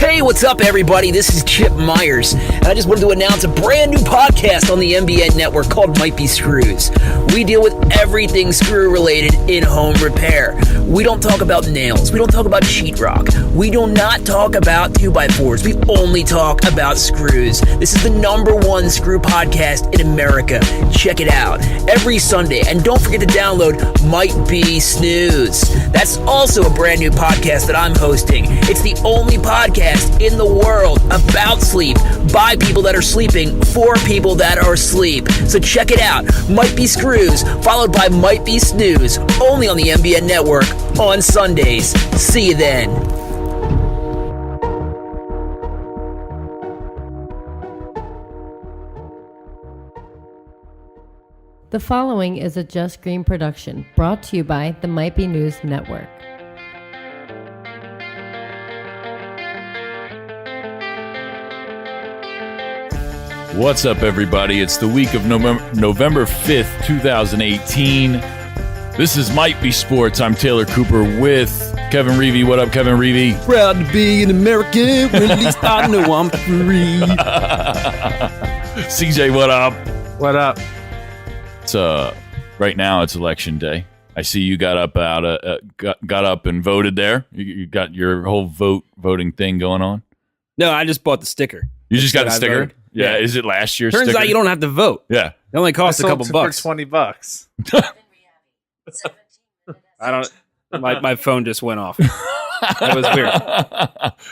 Hey, what's up, everybody? This is Chip Myers, and I just wanted to announce a brand new podcast on the MBN network called Might Be Screws. We deal with everything screw-related in home repair. We don't talk about nails. We don't talk about sheetrock. We do not talk about 2x4s. We only talk about screws. This is the #1 screw podcast in America. Check it out every Sunday, and don't forget to download Might Be Snooze. That's also a brand new podcast that I'm hosting. It's the only podcast in the world about sleep, by people that are sleeping, for people that are asleep. So check it out. Might Be Screws, followed by Might Be Snooze, only on the MBN network on Sundays. See you then. The following is a Just Green production, brought to you by the Might Be News Network. What's up, everybody? It's the week of November 5th, 2018. This is Might Be Sports. I'm Taylor Cooper with Kevin Reevey. What up, Kevin Reevey? Proud to be an American, when at least I know I'm free. CJ, what up? What up? It's right now it's election day. I see you got up and voted there. You got your whole voting thing going on. No, I just bought the sticker. You just got a I sticker? voted. Yeah. Is it last year's Turns sticker? out you don't have to vote. Yeah. It only costs a couple bucks. For $20. I don't. My phone just went off. That was weird.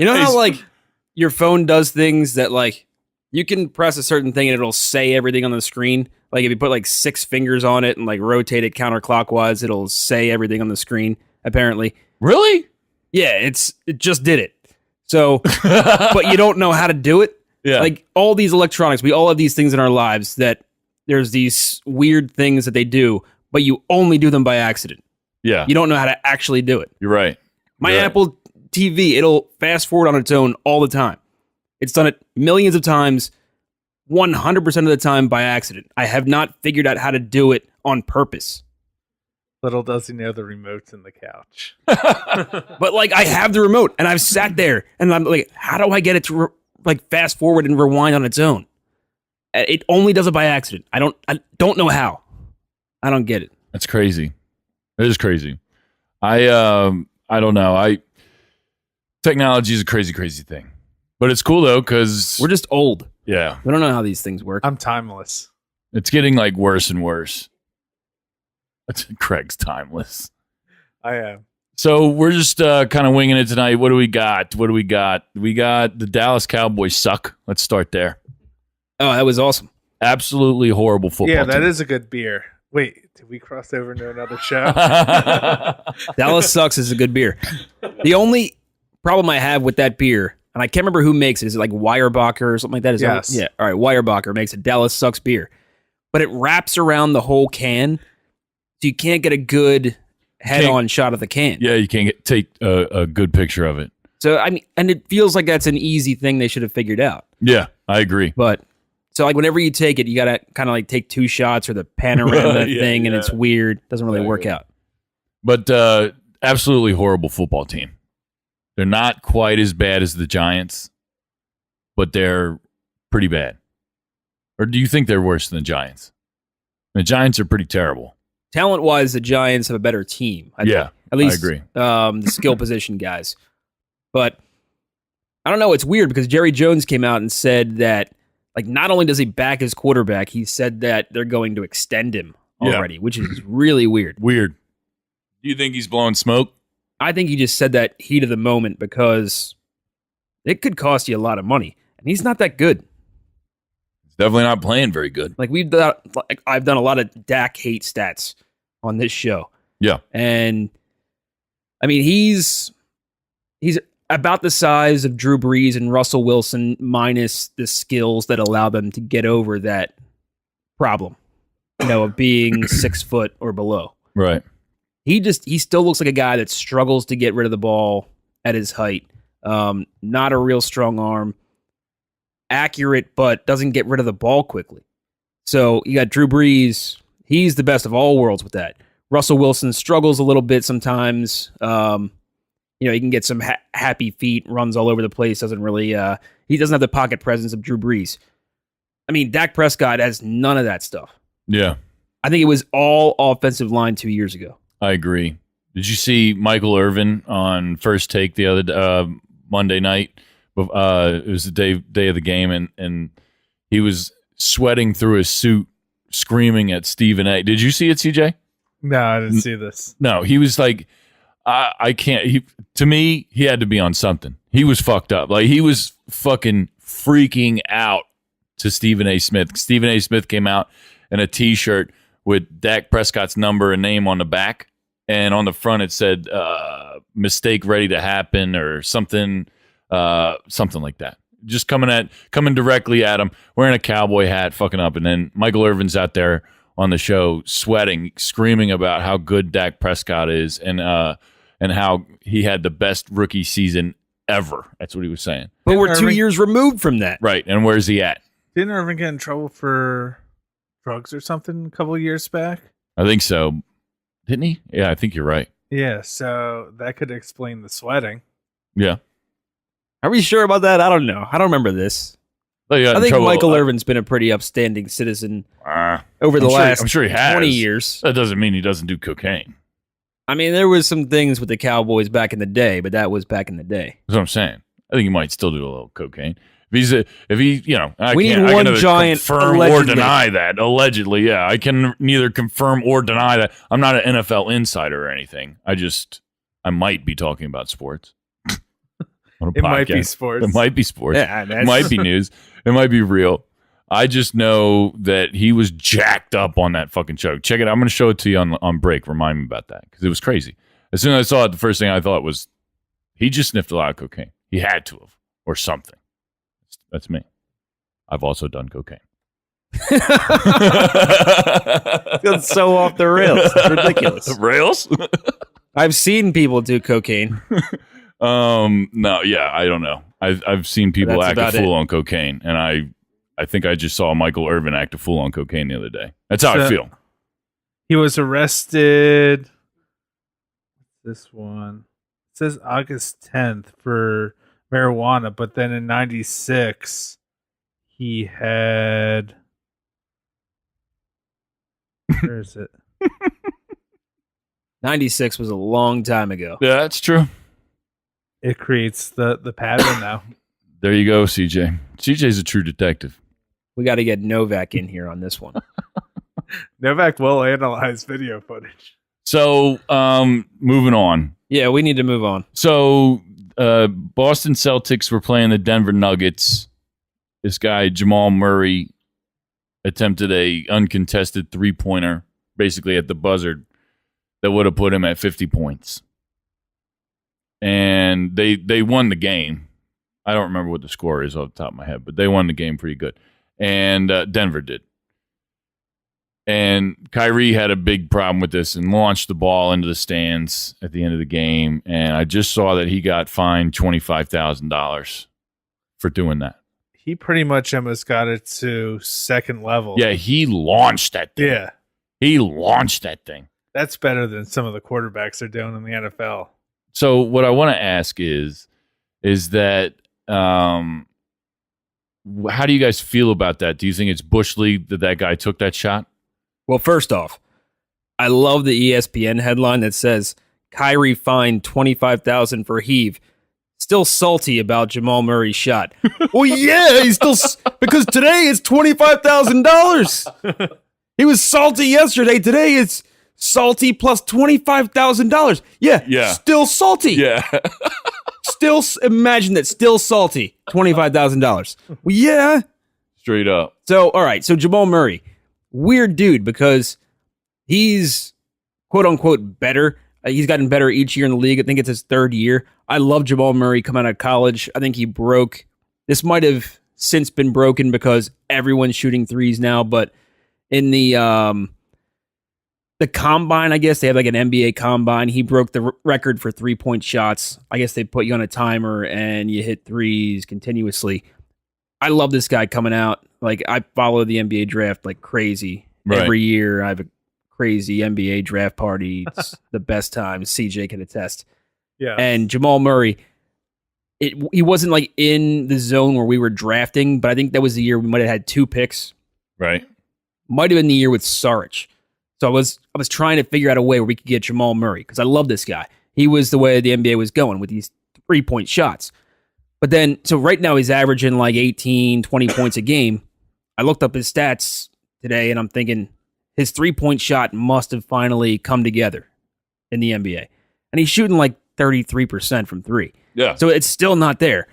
You know how like your phone does things that like you can press a certain thing and it'll say everything on the screen. Like if you put like 6 fingers on it and like rotate it counterclockwise, it'll say everything on the screen. Apparently. Really? Yeah, it just did it. So, but you don't know how to do it. Yeah. Like all these electronics, we all have these things in our lives that there's these weird things that they do, but you only do them by accident. Yeah. You don't know how to actually do it. You're right. My You're right. Apple TV, it'll fast forward on its own all the time. It's done it millions of times, 100% of the time by accident. I have not figured out how to do it on purpose. Little does he know the remote's in the couch. But like I have the remote and I've sat there and I'm like, how do I get it to like fast forward and rewind on its own? It only does it by accident. I don't know how. I don't get it. That's crazy. It is crazy. I don't know. Technology is a crazy thing, but it's cool though because We're just old. yeah, We don't know how these things work. I'm timeless. it's getting like worse and worse. Craig's timeless. I am. So we're just kind of winging it tonight. What do we got? We got the Dallas Cowboys suck. Let's start there. Oh, that was awesome. Absolutely horrible football. Yeah, that team. is a good beer. Wait, did we cross over into another show? Dallas Sucks is a good beer. The only problem I have with that beer, and I can't remember who makes it. Is it like Weyerbacher or something like that? Is that Yes. yeah. All right. Weyerbacher makes a Dallas Sucks beer, but it wraps around the whole can, so you can't get a good head-on shot of the can. Yeah, you can't take a good picture of it. So I mean, and it feels like that's an easy thing they should have figured out. Yeah, I agree. But so like whenever you take it, you gotta kind of like take 2 shots or the panorama Yeah, thing, and yeah. it's weird. Doesn't really work out. But absolutely horrible football team. They're not quite as bad as the Giants, but they're pretty bad. Or do you think they're worse than the Giants? The Giants are pretty terrible. Talent-wise, the Giants have a better team. I think. At least I agree. The skill position guys. But I don't know. It's weird because Jerry Jones came out and said that, like, not only does he back his quarterback, he said that they're going to extend him already, which is really weird. Weird. Do you think he's blowing smoke? I think he just said that heat of the moment because it could cost you a lot of money, and he's not that good. He's definitely not playing very good. Like I've done a lot of Dak hate stats on this show. Yeah. And I mean, he's about the size of Drew Brees and Russell Wilson minus the skills that allow them to get over that problem, of being 6 foot or below. Right. He still looks like a guy that struggles to get rid of the ball at his height. Not a real strong arm. Accurate, but doesn't get rid of the ball quickly. So you got Drew Brees. He's the best of all worlds with that. Russell Wilson struggles a little bit sometimes. he can get some happy feet, runs all over the place, doesn't really he doesn't have the pocket presence of Drew Brees. I mean, Dak Prescott has none of that stuff. Yeah. I think it was all offensive line 2 years ago. I agree. Did you see Michael Irvin on First Take the other Monday night? It was the day of the game, and he was sweating through his suit, screaming at Stephen A. Did you see it, CJ? No, I didn't see this. No, he was like, I can't. To me, he had to be on something. He was fucked up. Like, he was fucking freaking out to Stephen A. Smith. Stephen A. Smith came out in a T-shirt with Dak Prescott's number and name on the back, and on the front it said "mistake ready to happen" or something like that. Just coming directly at him, wearing a cowboy hat, fucking up, and then Michael Irvin's out there on the show, sweating, screaming about how good Dak Prescott is, and how he had the best rookie season ever. That's what he was saying. But we're 2 years removed from that, right? And where's he at? Didn't Irvin get in trouble for drugs or something a couple of years back? I think so. Didn't he? Yeah, I think you're right. Yeah, so that could explain the sweating. Yeah. Are we sure about that? I don't know. I don't remember this. I think Michael Irvin's been a pretty upstanding citizen over the last I'm sure he has. 20 years. That doesn't mean he doesn't do cocaine. I mean, there was some things with the Cowboys back in the day, but that was back in the day. That's what I'm saying. I think he might still do a little cocaine. If he, we need one giant confirm allegedly. or deny that. Allegedly, yeah. I can neither confirm or deny that. I'm not an NFL insider or anything. I might be talking about sports. It might be sports. It might be sports. Yeah, it might be news. It might be real. I just know that he was jacked up on that fucking show. Check it out. I'm going to show it to you on break. Remind me about that because it was crazy. As soon as I saw it, the first thing I thought was he just sniffed a lot of cocaine. He had to have, or something. That's me. I've also done cocaine. That's so off the rails. It's ridiculous. Rails? I've seen people do cocaine. No, yeah, I don't know. I've seen people act a fool on cocaine, and I think I just saw Michael Irvin act a fool on cocaine the other day. That's how I feel. He was arrested. This one it says August 10th for marijuana, but then in 96 he had where is it? 96 was a long time ago. Yeah, that's true. It creates the pattern now. There you go, CJ. CJ's a true detective. We got to get Novak in here on this one. Novak will analyze video footage. So, moving on. Yeah, we need to move on. So, Boston Celtics were playing the Denver Nuggets. This guy, Jamal Murray, attempted a uncontested three-pointer, basically at the buzzer, that would have put him at 50 points. And they won the game. I don't remember what the score is off the top of my head, but they won the game pretty good. And Denver did. And Kyrie had a big problem with this and launched the ball into the stands at the end of the game. And I just saw that he got fined $25,000 for doing that. He pretty much almost got it to second level. Yeah, he launched that thing. Yeah. He launched that thing. That's better than some of the quarterbacks are doing in the NFL. So what I want to ask is that how do you guys feel about that? Do you think it's Bush League that guy took that shot? Well, first off, I love the ESPN headline that says Kyrie fined $25,000 for heave. Still salty about Jamal Murray's shot. Well, yeah, he's still because today it's $25,000. He was salty yesterday. Today it's salty plus $25,000. Yeah, still salty. Yeah. Still imagine that. Still salty. $25,000. Well, yeah. Straight up. So, all right. So Jamal Murray, weird dude because he's quote unquote better. He's gotten better each year in the league. I think it's his third year. I love Jamal Murray coming out of college. I think he broke. This might have since been broken because everyone's shooting threes now. But in the combine, I guess they have like an NBA combine. He broke the record for 3-point shots. I guess they put you on a timer and you hit threes continuously. I love this guy coming out. Like I follow the NBA draft like crazy. Right. Every year I have a crazy NBA draft party. It's the best time. CJ can attest. Yeah. And Jamal Murray, he wasn't like in the zone where we were drafting, but I think that was the year we might have had 2 picks. Right. Might have been the year with Saric. So I was trying to figure out a way where we could get Jamal Murray because I love this guy. He was the way the NBA was going with these 3-point shots. But then, so right now he's averaging like 18, 20 points a game. I looked up his stats today and I'm thinking his 3-point shot must have finally come together in the NBA. And he's shooting like 33% from 3. Yeah. So it's still not there.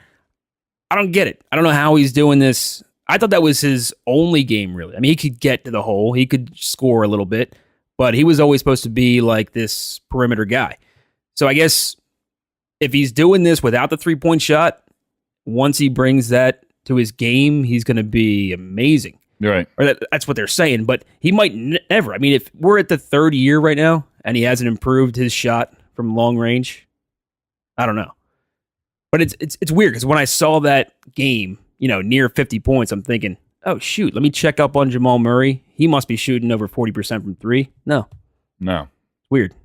I don't get it. I don't know how he's doing this. I thought that was his only game, really. I mean, he could get to the hole. He could score a little bit, but he was always supposed to be like this perimeter guy. So I guess if he's doing this without the 3-point shot, once he brings that to his game, he's going to be amazing. You're right. Or that's what they're saying, but he might never. I mean, if we're at the 3rd year right now and he hasn't improved his shot from long range, I don't know. But it's weird because when I saw that game, near 50 points, I'm thinking, oh, shoot, let me check up on Jamal Murray. He must be shooting over 40% from 3. No. It's weird.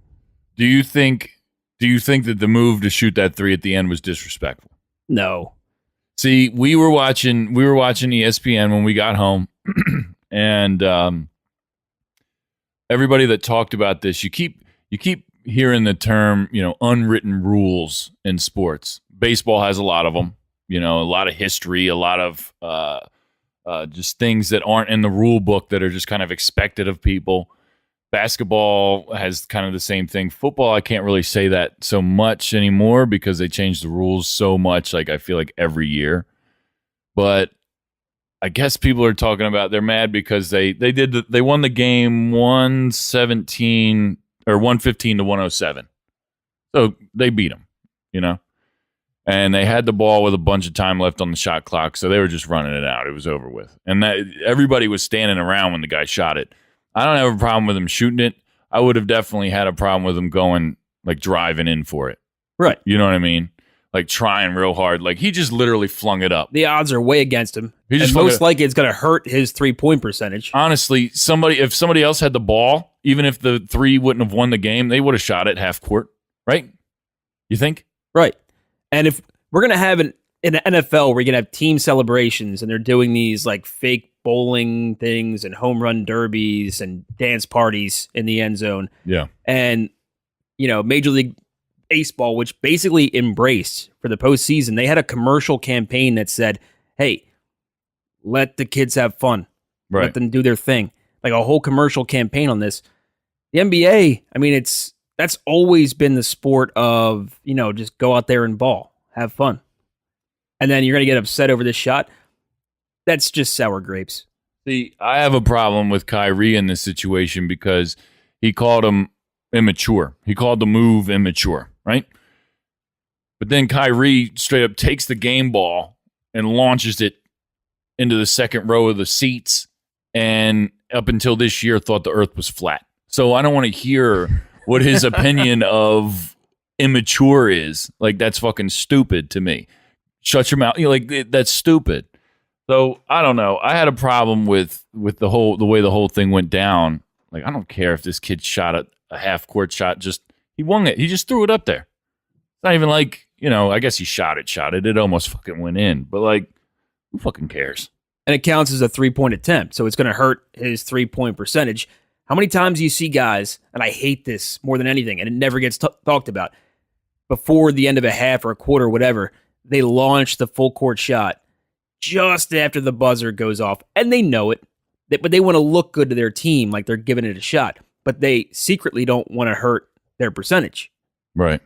Do you think that the move to shoot that 3 at the end was disrespectful? No. See, we were watching ESPN when we got home, and everybody that talked about this, you keep hearing the term, unwritten rules in sports. Baseball has a lot of them, a lot of history, a lot of just things that aren't in the rule book that are just kind of expected of people. Basketball has kind of the same thing. Football, I can't really say that so much anymore because they change the rules so much, like I feel like every year. But I guess people are talking about they're mad because they won the game 117 or 115 to 107. So they beat them, And they had the ball with a bunch of time left on the shot clock, so they were just running it out. It was over with. And everybody was standing around when the guy shot it. I don't have a problem with him shooting it. I would have definitely had a problem with him going, like, driving in for it. Right. You know what I mean? Like, trying real hard. Like, he just literally flung it up. The odds are way against him. He just and most likely it's going to hurt his 3-point percentage. Honestly, if somebody else had the ball, even if the 3 wouldn't have won the game, they would have shot it half court. Right? You think? Right. And if we're going to have in the NFL, we're going to have team celebrations and they're doing these like fake bowling things and home run derbies and dance parties in the end zone. Yeah. And, Major League Baseball, which basically embraced for the postseason, they had a commercial campaign that said, hey, let the kids have fun. Right. Let them do their thing. Like a whole commercial campaign on this. The NBA, I mean, that's always been the sport of, just go out there and ball, have fun. And then you're going to get upset over this shot. That's just sour grapes. See, I have a problem with Kyrie in this situation because he called him immature. He called the move immature, right? But then Kyrie straight up takes the game ball and launches it into the second row of the seats, and up until this year thought the earth was flat. So I don't want to hear what his opinion of immature is. Like, that's fucking stupid to me. Shut your mouth. That's stupid. So I don't know. I had a problem with the way the whole thing went down. Like, I don't care if this kid shot a half court shot. He won it. He just threw it up there. It's not even like, I guess he shot it. It almost fucking went in. But like, who fucking cares? And it counts as a 3-point attempt. So it's going to hurt his 3-point percentage. How many times do you see guys, and I hate this more than anything, and it never gets talked about, before the end of a half or a quarter or whatever, they launch the full court shot just after the buzzer goes off, and they know it, but they want to look good to their team like they're giving it a shot, but they secretly don't want to hurt their percentage. Right.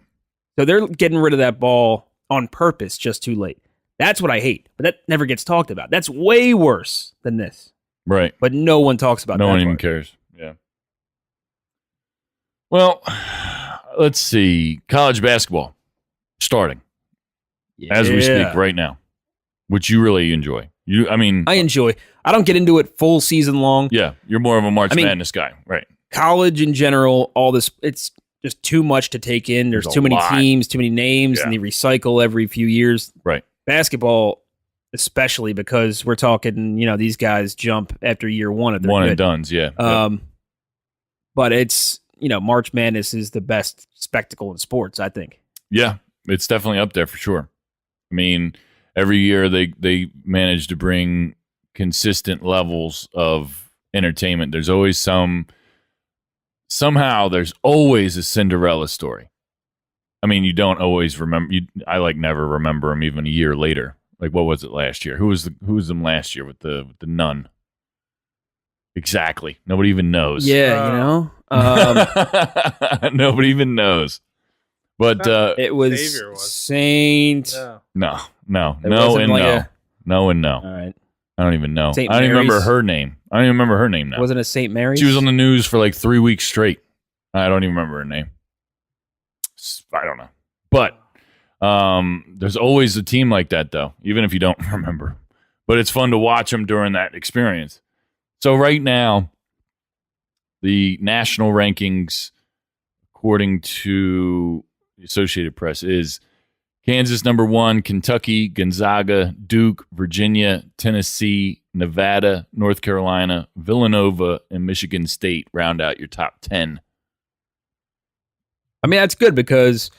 So they're getting rid of that ball on purpose just too late. That's what I hate, but that never gets talked about. That's way worse than this. Right. But no one talks about that. No one even cares. Yeah. Well, let's see. College basketball starting as we speak right now, which you really enjoy. I enjoy. I don't get into it full season long. Yeah, you're more of a March Madness guy, right? College in general, all this, it's just too much to take in. There's too many teams, too many names, and they recycle every few years. Right. Basketball, especially because we're talking, these guys jump after year one of their one and dones, yeah. But it's, March Madness is the best spectacle in sports, I think. Yeah, it's definitely up there for sure. I mean, every year they manage to bring consistent levels of entertainment. There's always somehow there's always a Cinderella story. I mean, you don't always remember. I never remember them even a year later. Like, what was it last year? Who was them last year with the nun? Exactly. Nobody even knows. Yeah, Nobody even knows. But it was Xavier was. Saint. No. no, It no, wasn't and like no, a- no, and no. All right. I don't even know. St. I don't even remember Mary's? her name. I don't even remember her name now. Wasn't it St. Mary's? She was on the news for like 3 weeks straight. I don't even remember her name. I don't know. But there's always a team like that, though, even if you don't remember. But it's fun to watch them during that experience. So right now, the national rankings, according to the Associated Press, is Kansas number 1, Kentucky, Gonzaga, Duke, Virginia, Tennessee, Nevada, North Carolina, Villanova, and Michigan State round out your top 10. I mean, that's good because,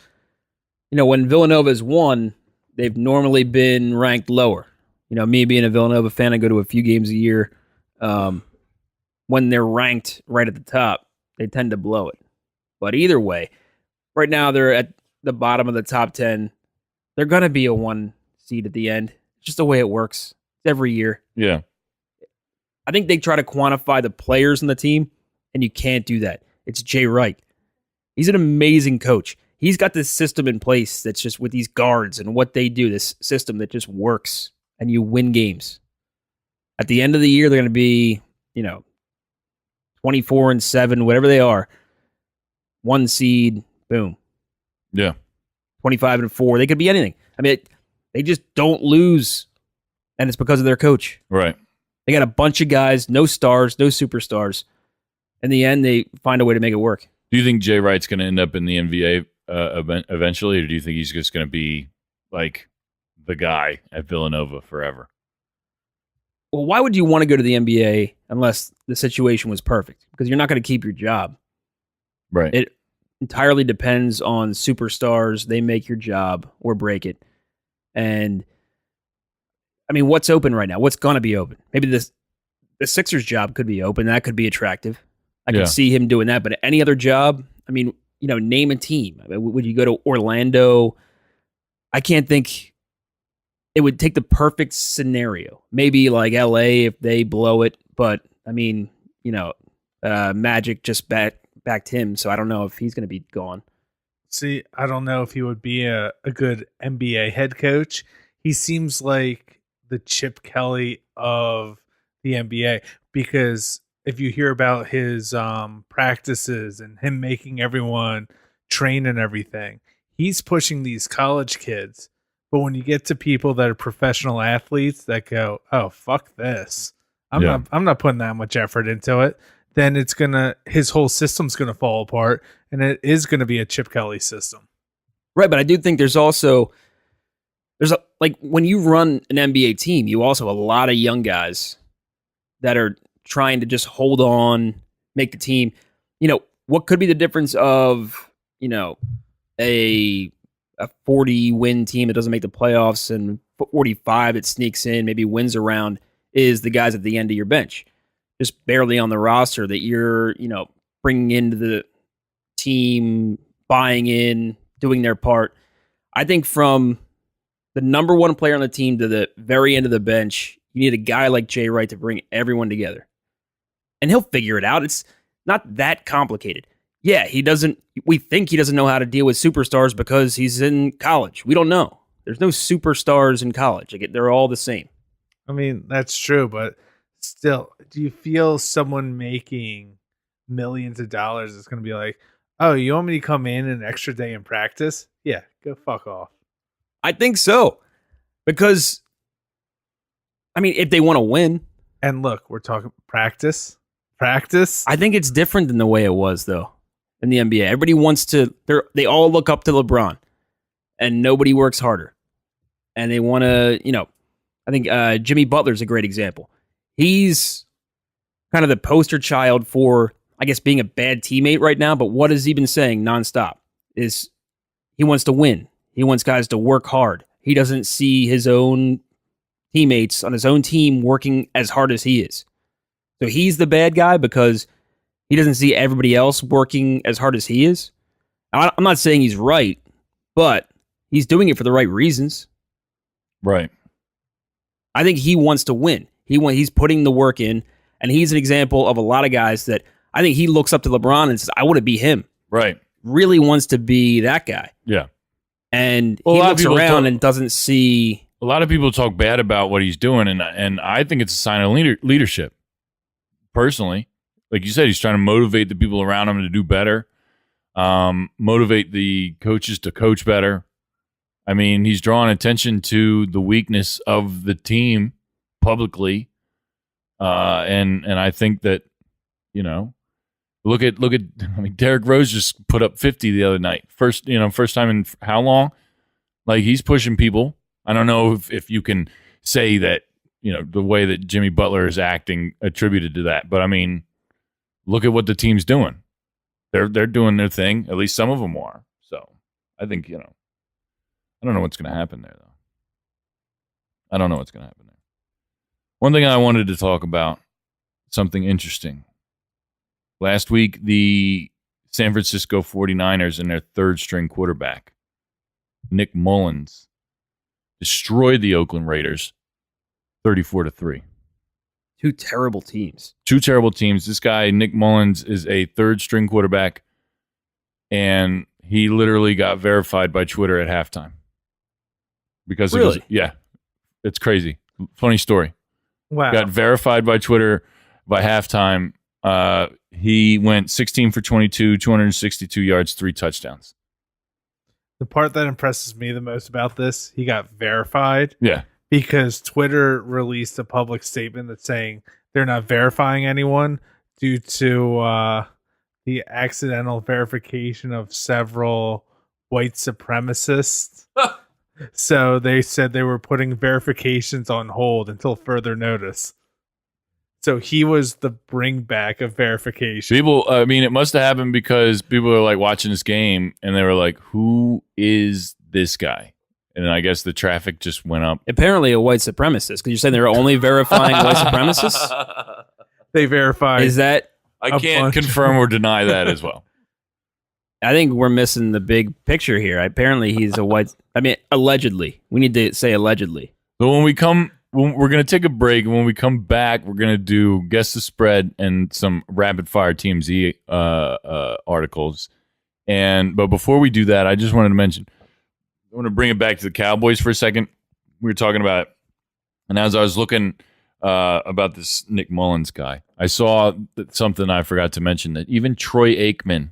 when Villanova's won, they've normally been ranked lower. Me being a Villanova fan, I go to a few games a year. When they're ranked right at the top, they tend to blow it. But either way, right now they're at the bottom of the top 10. They're going to be a 1 seed at the end. It's just the way it works. It's every year. Yeah. I think they try to quantify the players in the team, and you can't do that. It's Jay Wright. He's an amazing coach. He's got this system in place that's just with these guards and what they do, this system that just works, and you win games. At the end of the year, they're going to be, 24-7, whatever they are. 1 seed, boom. Yeah. 25-4. They could be anything. I mean, they just don't lose, and it's because of their coach. Right. They got a bunch of guys, no stars, no superstars. In the end, they find a way to make it work. Do you think Jay Wright's going to end up in the NBA eventually, or do you think he's just going to be like the guy at Villanova forever? Well, why would you want to go to the NBA unless the situation was perfect? Because you're not going to keep your job. Right. It entirely depends on superstars. They make your job or break it. And, I mean, what's open right now? What's going to be open? Maybe the Sixers job could be open. That could be attractive. I can see him doing that. But any other job, I mean, name a team. I mean, would you go to Orlando? I can't think. It would take the perfect scenario. Maybe like LA if they blow it. But, I mean, Magic just backed him, so I don't know if he's going to be gone. See, I don't know if he would be a good NBA head coach. He seems like the Chip Kelly of the NBA because if you hear about his practices and him making everyone train and everything, he's pushing these college kids. But when you get to people that are professional athletes that go, "Oh, fuck this. I'm not putting that much effort into it." Then his whole system's gonna fall apart, and it is gonna be a Chip Kelly system. Right, but I do think there's when you run an NBA team, you also have a lot of young guys that are trying to just hold on, make the team. What could be the difference of, a 40-win team that doesn't make the playoffs and 45 that sneaks in, maybe wins around, is the guys at the end of your bench. Just barely on the roster that you're, bringing into the team, buying in, doing their part. I think from the number 1 player on the team to the very end of the bench, you need a guy like Jay Wright to bring everyone together. And he'll figure it out. It's not that complicated. Yeah, we think he doesn't know how to deal with superstars because he's in college. We don't know. There's no superstars in college. They're all the same. I mean, that's true, but still, do you feel someone making millions of dollars is going to be like, "Oh, you want me to come in an extra day in practice?" Yeah, go fuck off. I think so. Because, I mean, if they want to win. And look, we're talking practice. Practice? I think it's different than the way it was, though, in the NBA. Everybody wants to, they all look up to LeBron, and nobody works harder. And they want to, I think Jimmy Butler's a great example. He's kind of the poster child for, I guess, being a bad teammate right now. But what has he been saying nonstop? He He wants to win. He wants guys to work hard. He doesn't see his own teammates on his own team working as hard as he is. So he's the bad guy because he doesn't see everybody else working as hard as he is. I'm not saying he's right, but he's doing it for the right reasons. Right. I think he wants to win. He's putting the work in, and he's an example of a lot of guys that I think he looks up to LeBron and says, I want to be him. Right. Really wants to be that guy. Yeah. And he looks around and doesn't see. A lot of people talk bad about what he's doing, and I think it's a sign of leadership. Personally, like you said, he's trying to motivate the people around him to do better, motivate the coaches to coach better. I mean, he's drawing attention to the weakness of the team publicly, and I think that, you know, look at. I mean, Derrick Rose just put up 50 the other night. First time in how long? Like, he's pushing people. I don't know if you can say that, you know, the way that Jimmy Butler is acting attributed to that, but I mean, look at what the team's doing. They're doing their thing. At least some of them are. So I think, you know, I don't know what's going to happen there, though. I don't know what's going to happen there. One thing I wanted to talk about, something interesting. Last week, the San Francisco 49ers and their third-string quarterback, Nick Mullins, destroyed the Oakland Raiders 34-3. Two terrible teams. This guy, Nick Mullins, is a third-string quarterback, and he literally got verified by Twitter at halftime. Because really? Yeah, it's crazy. Funny story. Wow. Got verified by Twitter by halftime. He went 16 for 22, 262 yards, 3 touchdowns. The part that impresses me the most about this, he got verified. Yeah. Because Twitter released a public statement that's saying they're not verifying anyone due to the accidental verification of several white supremacists. So they said they were putting verifications on hold until further notice. So he was the bring back of verification. People, I mean, it must have happened because people were like watching this game and they were like, who is this guy? And I guess the traffic just went up. Apparently a white supremacist, because you're saying they're only verifying white supremacists? They verified. Is that? I can't confirm or deny that as well. I think we're missing the big picture here. Apparently he's a white, allegedly. We need to say allegedly. So we're going to take a break, and when we come back, we're going to do Guess the Spread and some rapid fire TMZ articles. But before we do that, I just wanted to mention, I want to bring it back to the Cowboys for a second. We were talking about it, and as I was looking about this Nick Mullins guy, I saw something I forgot to mention, that even Troy Aikman,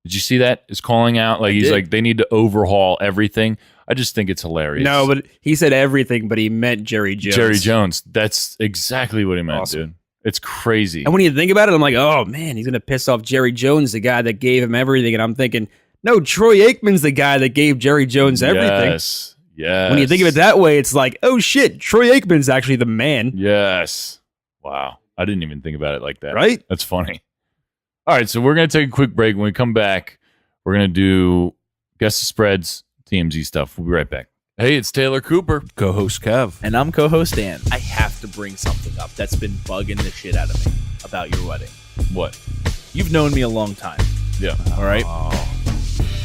did you see that, is calling out? Like, he's like, they need to overhaul everything. I just think it's hilarious. No, but he said everything, but he meant Jerry Jones. Jerry Jones. That's exactly what he meant, awesome. Dude. It's crazy. And when you think about it, I'm like, oh, man, he's going to piss off Jerry Jones, the guy that gave him everything. And I'm thinking, no, Troy Aikman's the guy that gave Jerry Jones everything. Yes. When you think of it that way, it's like, oh, shit, Troy Aikman's actually the man. Yes. Wow. I didn't even think about it like that. Right? That's funny. All right, so we're going to take a quick break. When we come back, we're going to do Guess the Spreads, TMZ stuff. We'll be right back. Hey, it's Taylor Cooper, co-host Kev. And I'm co-host Dan. I have to bring something up that's been bugging the shit out of me about your wedding. What? You've known me a long time. Yeah. All right?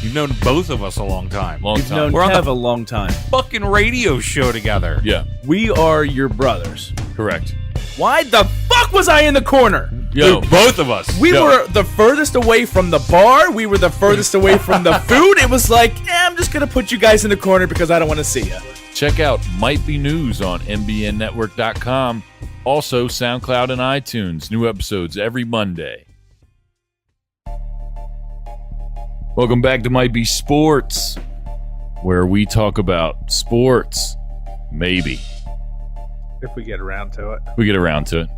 You've known both of us a long time. You've known We're on Kev the a long time. fucking radio show together. Yeah, We are your brothers. correct. Why the fuck was I in the corner? Yo, Both of us. We were the furthest away from the bar. We were the furthest away from the food. It was like, I'm just going to put you guys in the corner because I don't want to see you. check out Might Be News on mbnnetwork.com. Also, SoundCloud and iTunes. New episodes every Monday. Welcome back to Might Be Sports, where we talk about sports. Maybe. If we get around to it. We get around to it.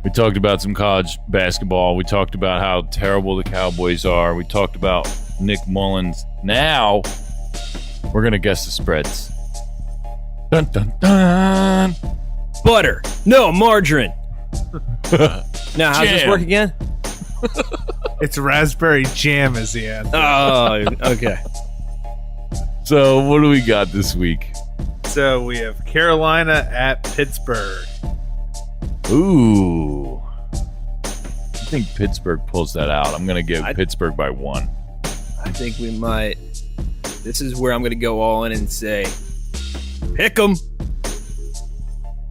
We talked about some college basketball. We talked about how terrible the Cowboys are. We talked about Nick Mullins. Now, we're going to guess the spreads. Dun, dun, dun. Butter. No, margarine. Now, how's this Jam. work again? It's raspberry jam is the end. Oh, okay. So what do we got this week? So we have Carolina at Pittsburgh. Ooh. I think Pittsburgh pulls that out. I'm going to give Pittsburgh by 1. I think we might. This is where I'm going to go all in and say, pick 'em.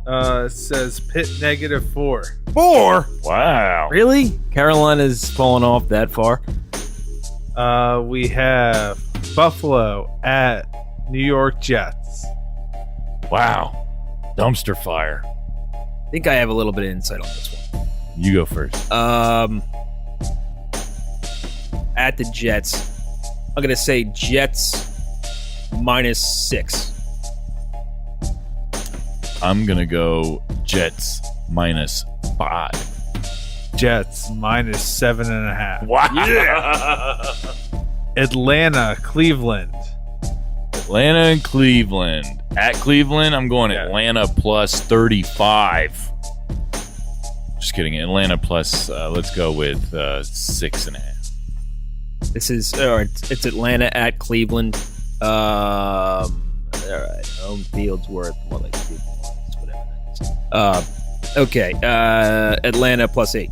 It says Pitt -4. 4. Wow. Really? Carolina's fallen off that far? We have Buffalo at New York Jets. Wow. Dumpster fire. I think I have a little bit of insight on this one. You go first. At the Jets, I'm going to say Jets -6. I'm going to go Jets -5. Jets -7.5. Wow. Yeah. Atlanta, Cleveland. Atlanta and Cleveland. At Cleveland, I'm going Atlanta +35. Just kidding. Atlanta plus, let's go with 6.5. This is, it's Atlanta at Cleveland. All right. Home field's worth more like 2 points, whatever that is. Okay. Atlanta +8.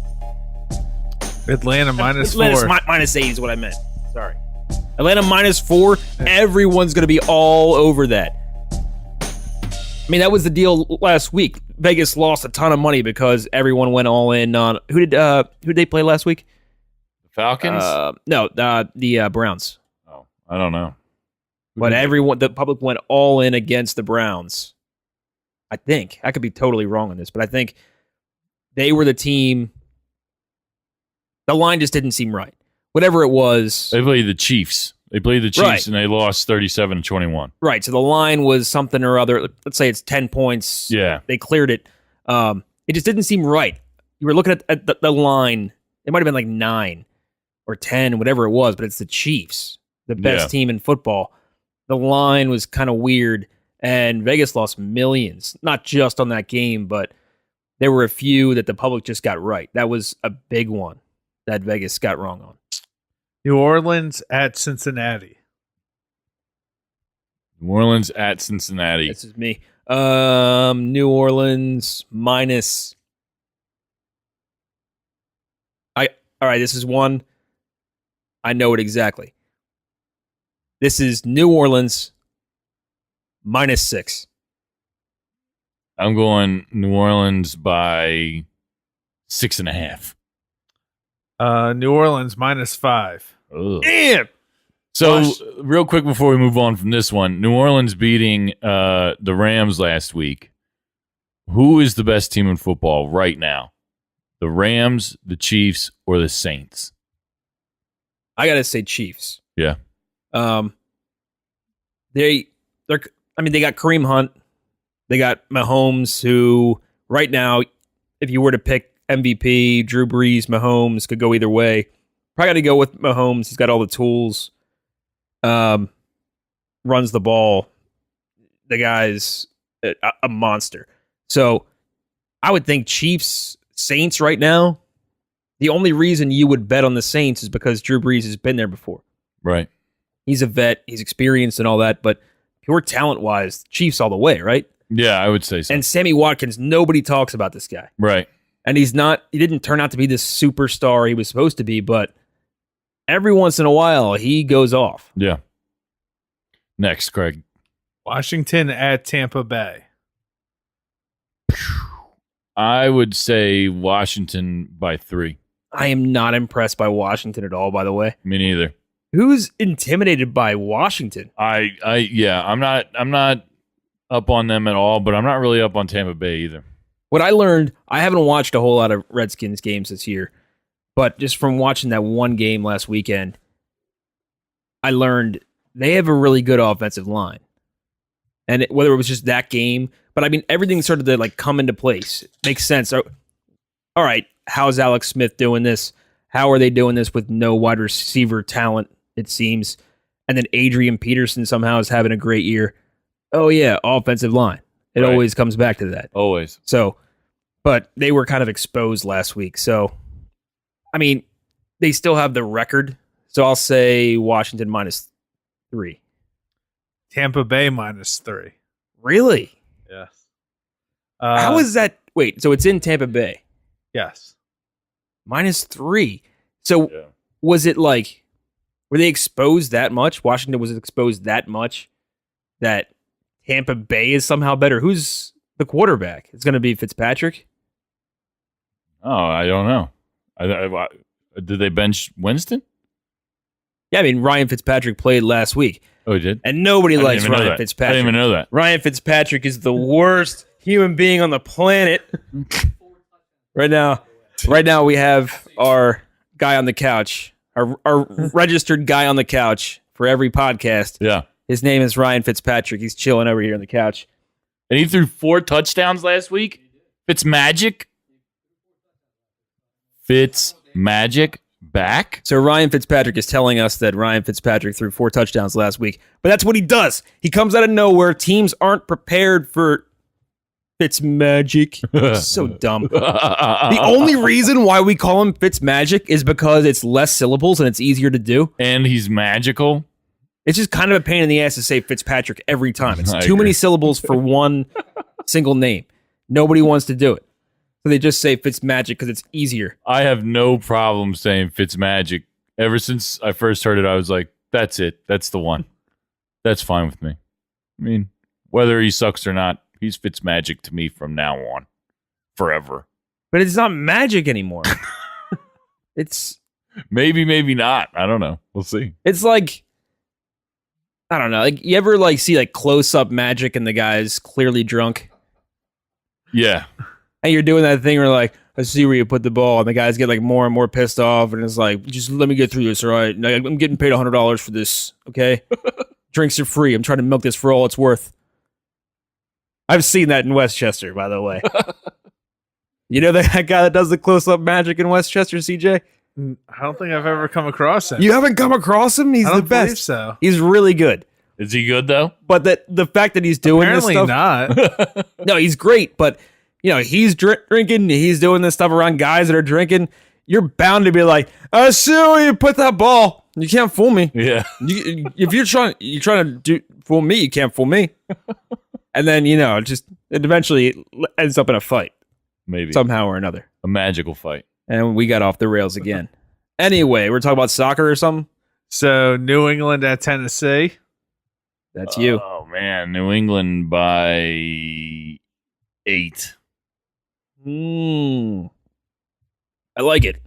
Atlanta -4. Atlanta's -8 is what I meant. Sorry. Atlanta -4. Everyone's going to be all over that. I mean, that was the deal last week. Vegas lost a ton of money because everyone went all in on who did they play last week? Falcons? No, the Browns. Oh, I don't know. But the public went all in against the Browns. I think. I could be totally wrong on this, but I think they were the team. The line just didn't seem right. Whatever it was. They played the Chiefs. They played the Chiefs, Right. and they lost 37-21. Right, so the line was something or other. Let's say it's 10 points. Yeah. They cleared it. It just didn't seem right. You were looking at the line. It might have been like 9 or 10, whatever it was, but it's the Chiefs, the best team in football. The line was kind of weird, and Vegas lost millions, not just on that game, but there were a few that the public just got right. That was a big one that Vegas got wrong on. New Orleans at Cincinnati. New Orleans at Cincinnati. This is me. New Orleans minus. All right, this is one. I know it exactly. This is New Orleans -6. I'm going New Orleans by 6.5. New Orleans -5. Ugh. Damn. So, real quick before we move on from this one, New Orleans beating the Rams last week. Who is the best team in football right now? The Rams, the Chiefs, or the Saints? I gotta say Chiefs. Yeah. They got Kareem Hunt. They got Mahomes, who right now, if you were to pick MVP, Drew Brees, Mahomes could go either way. Probably got to go with Mahomes. He's got all the tools. Runs the ball. The guy's a monster. So I would think Chiefs, Saints right now. The only reason you would bet on the Saints is because Drew Brees has been there before. Right. He's a vet. He's experienced and all that. But pure talent-wise, Chiefs all the way, right? Yeah, I would say so. And Sammy Watkins, nobody talks about this guy. Right. And he didn't turn out to be this superstar he was supposed to be, but every once in a while, he goes off. Yeah. Next, Craig. Washington at Tampa Bay. I would say Washington by 3. I am not impressed by Washington at all, by the way. Me neither. Who's intimidated by Washington? I'm not up on them at all, but I'm not really up on Tampa Bay either. What I learned, I haven't watched a whole lot of Redskins games this year, but just from watching that one game last weekend, I learned they have a really good offensive line. And whether it was just that game, but I mean, everything started to like come into place. Makes sense. So, all right, how's Alex Smith doing this? How are they doing this with no wide receiver talent, it seems? And then Adrian Peterson somehow is having a great year. Oh, yeah, offensive line. It always comes back to that. Always. So, but they were kind of exposed last week. So, I mean, they still have the record. So I'll say Washington -3. Tampa Bay -3. Really? Yes. How is that? Wait, so it's in Tampa Bay. Yes. -3. So Yeah. was it like, were they exposed that much? Washington was exposed that much that Tampa Bay is somehow better? Who's the quarterback? It's going to be Fitzpatrick? Oh, I don't know. Did they bench Winston? Yeah, I mean, Ryan Fitzpatrick played last week, Oh, he did? and nobody I didn't likes even know Ryan that. I Fitzpatrick. didn't even know that. Ryan Fitzpatrick is the worst human being on the planet. Right now we have our guy on the couch, our registered guy on the couch for every podcast. Yeah. His name is Ryan Fitzpatrick. He's chilling over here on the couch. And he threw 4 touchdowns last week? Fitzmagic back? So Ryan Fitzpatrick is telling us that Ryan Fitzpatrick threw 4 touchdowns last week. But that's what he does. He comes out of nowhere. Teams aren't prepared for Fitzmagic. So dumb. The only reason why we call him Fitzmagic is because it's less syllables and it's easier to do. And he's magical. It's just kind of a pain in the ass to say Fitzpatrick every time. It's I too agree. many syllables for one single name. Nobody wants to do it. So they just say Fitzmagic because it's easier. I have no problem saying Fitzmagic. Ever since I first heard it, I was like, that's it. That's the one. That's fine with me. I mean, whether he sucks or not, he's Fitzmagic to me from now on. Forever. But it's not magic anymore. It's Maybe not. I don't know. We'll see. It's like, I don't know. Like, you ever like see like close up magic and the guy's clearly drunk, Yeah. and you're doing that thing where like, I see where you put the ball, and the guys get like more and more pissed off, and it's like, just let me get through this, all right? Now, I'm getting paid $100 for this, okay? Drinks are free. I'm trying to milk this for all it's worth. I've seen that in Westchester, by the way. You know that guy that does the close up magic in Westchester, CJ? I don't think I've ever come across him. You haven't come across him? He's I the don't believe best. so. He's really good. Is he good, though? But the fact that he's doing Apparently this stuff, not. no, he's great. But you know, he's drinking, he's doing this stuff around guys that are drinking. You're bound to be like, I see where you put that ball. You can't fool me. Yeah. If you're trying to fool me, you can't fool me. And then it eventually ends up in a fight Maybe. somehow or another. A magical fight. And we got off the rails again. Anyway, we're talking about soccer or something. So New England at Tennessee. That's you. Oh, man. New England by 8. I like it.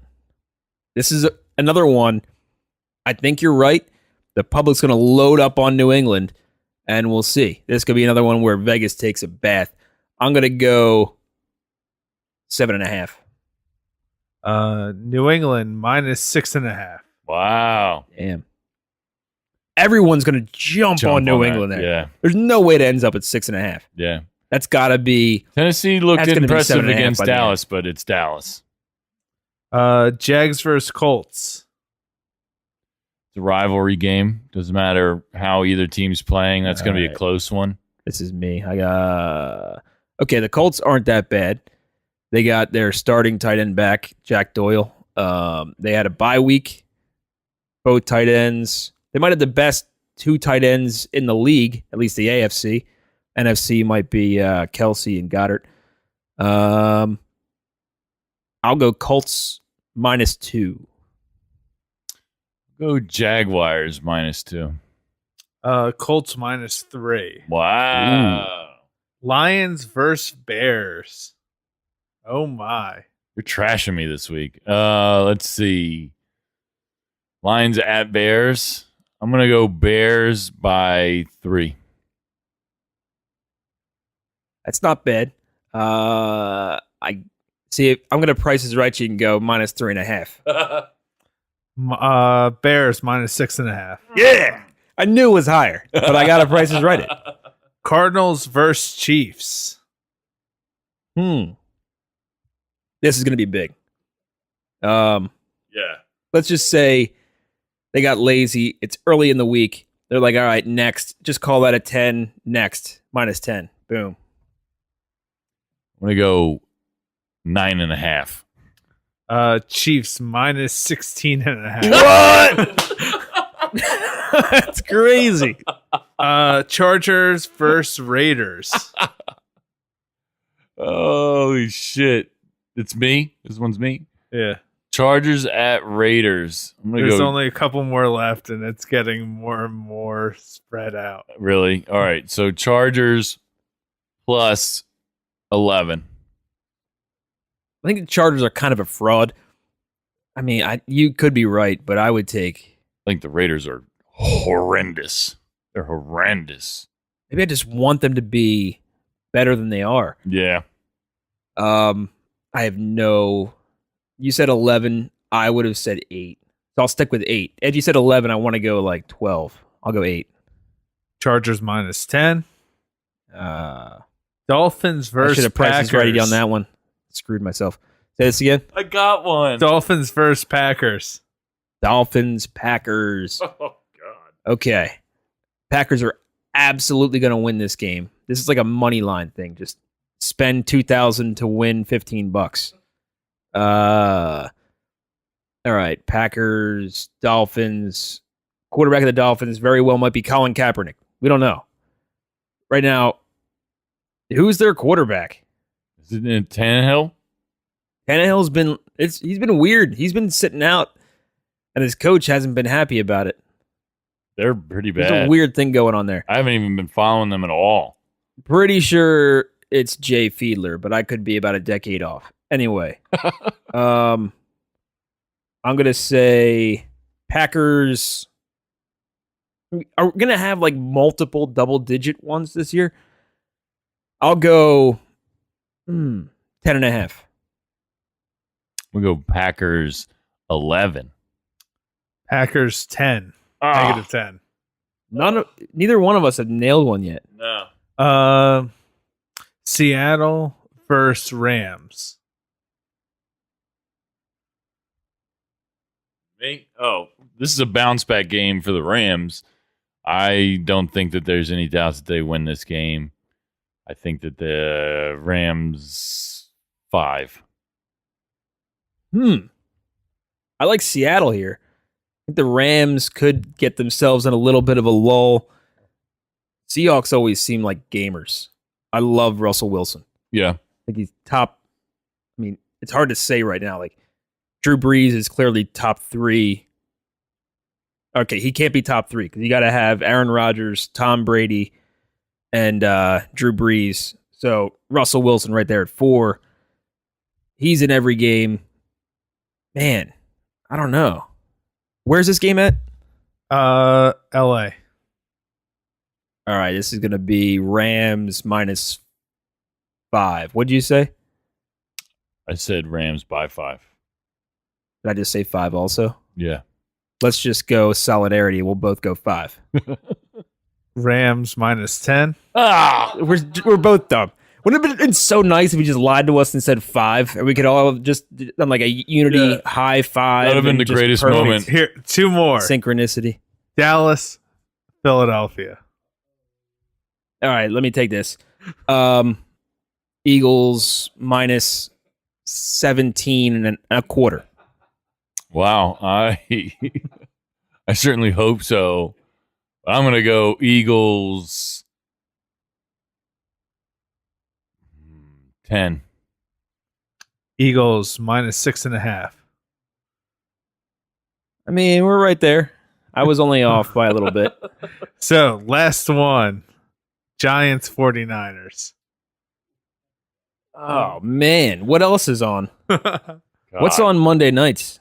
This is another one. I think you're right. The public's going to load up on New England, and we'll see. This could be another one where Vegas takes a bath. I'm going to go 7.5. New England -6.5. Wow. Damn. Everyone's going to jump on New that. England there. Yeah. There's no way to ends up at 6.5. Yeah. That's got to be. Tennessee looked That's gonna be impressive 7.5 against by the end. Dallas, but it's Dallas. Jags versus Colts. It's a rivalry game. Doesn't matter how either team's playing. That's going to be a Alright. close one. This is me. Okay, the Colts aren't that bad. They got their starting tight end back, Jack Doyle. They had a bye week. Both tight ends. They might have the best 2 tight ends in the league, at least the AFC. NFC might be Kelsey and Goddard. I'll go Colts -2. Go Jaguars -2. Colts -3. Wow. Lions versus Bears. Oh my. You're trashing me this week. Let's see. Lions at Bears. I'm going to go Bears by 3. That's not bad. I see. If I'm going to price is right. You can go -3.5. Bears -6.5. Yeah, I knew it was higher, but I got to price is right. It. Cardinals versus Chiefs. This is going to be big. Yeah. Let's just say they got lazy. It's early in the week. They're like, all right, next. Just call that a 10. Next. -10. Boom. I'm going to go 9.5. Chiefs -16.5. What? That's crazy. Chargers versus Raiders. Holy shit. It's me. This one's me. Yeah. Chargers at Raiders. I'm gonna There's go. only a couple more left, and it's getting more and more spread out. Really? All right. So Chargers plus 11. I think the Chargers are kind of a fraud. I mean, you could be right, but I would take. I think the Raiders are horrendous. They're horrendous. Maybe I just want them to be better than they are. Yeah. I have no. You said 11. I would have said 8. So I'll stick with 8. Ed, you said 11. I want to go like 12. I'll go 8. Chargers minus 10. Dolphins I versus should have priced Packers. righty on that one. Screwed myself. Say this again. I got one. Dolphins versus Packers. Dolphins, Packers. Oh, God. Okay. Packers are absolutely going to win this game. This is like a money line thing. Just spend $2,000 to win $15. All right. Packers, Dolphins. Quarterback of the Dolphins very well might be Colin Kaepernick. We don't know. Right now, who's their quarterback? Is it Tannehill? Tannehill's been he's been weird. He's been sitting out, and his coach hasn't been happy about it. They're pretty bad. There's a weird thing going on there. I haven't even been following them at all. Pretty sure it's Jay Fiedler, but I could be about a decade off. Anyway, I'm gonna say Packers are gonna have like multiple double-digit ones this year. I'll go 10.5. We go Packers 11. Packers 10. Negative 10. Neither one of us have nailed one yet. No. Seattle versus Rams. Me? Oh, this is a bounce back game for the Rams. I don't think that there's any doubts that they win this game. I think that the Rams 5. I like Seattle here. I think the Rams could get themselves in a little bit of a lull. Seahawks always seem like gamers. I love Russell Wilson. Yeah. I think he's top. I mean, it's hard to say right now. Like, Drew Brees is clearly top 3. Okay, he can't be top 3 because you got to have Aaron Rodgers, Tom Brady, and Drew Brees. So Russell Wilson right there at 4. He's in every game. Man, I don't know. Where's this game at? LA. All right, this is going to be Rams minus 5. What'd you say? I said Rams by 5. Did I just say 5 also? Yeah. Let's just go solidarity. We'll both go 5. Rams minus 10. We're both dumb. Wouldn't it have been so nice if he just lied to us and said 5, and we could all just done like a unity high five? That would have been and the just greatest perfect moment. Here, 2 more. Synchronicity. Dallas, Philadelphia. All right, let me take this. Eagles minus 17 and a quarter. Wow. I certainly hope so. I'm going to go Eagles 10. Eagles minus 6.5. I mean, we're right there. I was only off by a little bit. So, last one. Giants 49ers. Oh, man. What else is on? God. What's on Monday nights?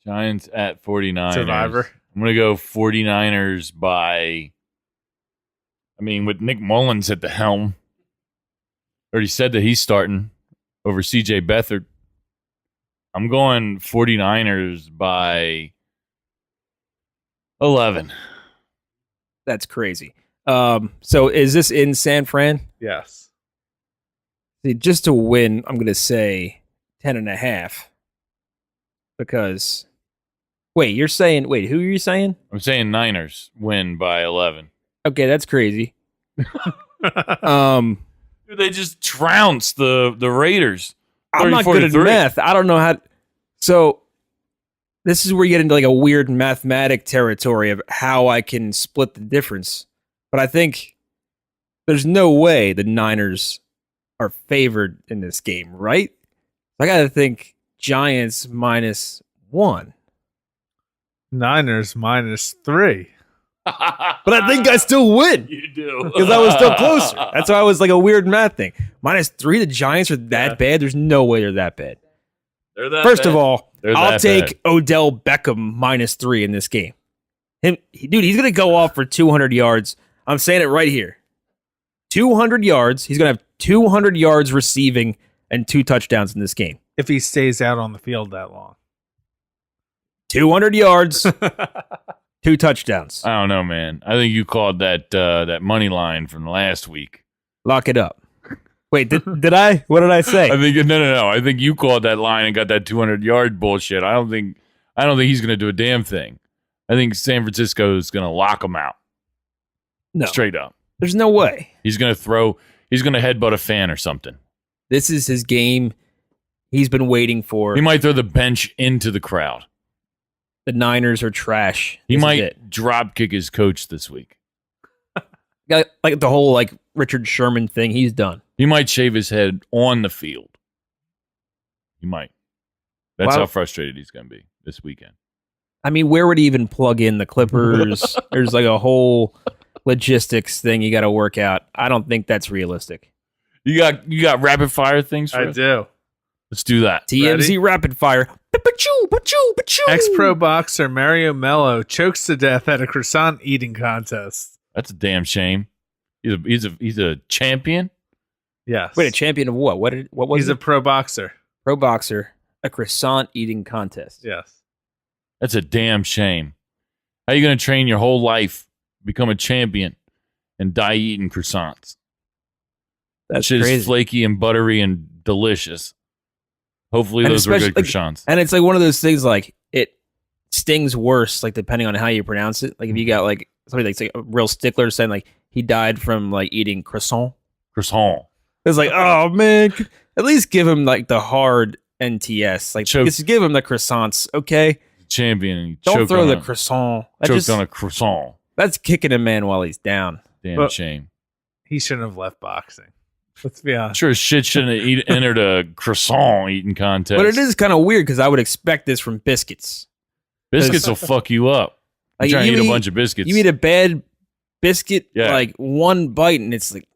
Giants at 49ers. Survivor. I'm going to go 49ers by, with Nick Mullins at the helm. Already said that he's starting over CJ Beathard. I'm going 49ers by 11. That's crazy. So is this in San Fran? Yes. See, just to win, I'm going to say 10.5. Because, who are you saying? I'm saying Niners win by 11. Okay, that's crazy. Dude, they just trounced the Raiders. I'm not good at 30-43. math. I don't know how. So this is where you get into like a weird mathematic territory of how I can split the difference. But I think there's no way the Niners are favored in this game, right? I got to think Giants -1. Niners -3. But I think I still win. You do. Because I was still closer. That's why I was like a weird math thing. -3, the Giants are that bad? There's no way they're that bad. They're that First bad. of all, They're I'll that take Odell Beckham -3 in this game. Dude, he's going to go off for 200 yards. I'm saying it right here. 200 yards. He's going to have 200 yards receiving and 2 touchdowns in this game. If he stays out on the field that long. 200 yards, 2 touchdowns. I don't know, man. I think you called that money line from last week. Lock it up. Wait, did I? What did I say? I think no. I think you called that line and got that 200-yard bullshit. I don't think he's going to do a damn thing. I think San Francisco is going to lock him out. No. Straight up. There's no way. He's going to headbutt a fan or something. This is his game. He's been waiting for. He might throw the bench into the crowd. The Niners are trash. He This is might it. drop kick his coach this week. Like the whole like Richard Sherman thing. He's done. He might shave his head on the field. He might. That's Wow. how frustrated he's going to be this weekend. I mean, where would he even plug in the Clippers? There's like a whole logistics thing you got to work out. I don't think that's realistic. You got rapid fire things for I us? do. Let's do that. TMZ rapid fire. Ex-pro boxer Mario Mello chokes to death at a croissant eating contest. That's a damn shame. He's a champion. Yes. Wait, a champion of what? What was He's it? a pro boxer. Pro boxer. A croissant eating contest. Yes. That's a damn shame. How are you going to train your whole life, become a champion, and die eating croissants? That That's shit crazy. is flaky and buttery and delicious. Hopefully And those were good especially, like, croissants. And it's like one of those things like it stings worse, like depending on how you pronounce it. Like if you got like somebody that's like a real stickler saying like he died from like eating croissant. Croissant. It's like, oh man, at least give him like the hard NTS. Like just give him the croissants, okay? Champion. And he Don't choked throw on the a- croissant. Choked on a croissant. That's kicking a man while he's down. Damn Well, shame. He shouldn't have left boxing. Let's be honest. Sure as shit shouldn't have entered a croissant eating contest. But it is kind of weird because I would expect this from biscuits. Biscuits will fuck you up. I'm Like, trying to you eat a eat- bunch of biscuits. You eat a bad biscuit, Yeah. like one bite, and it's like,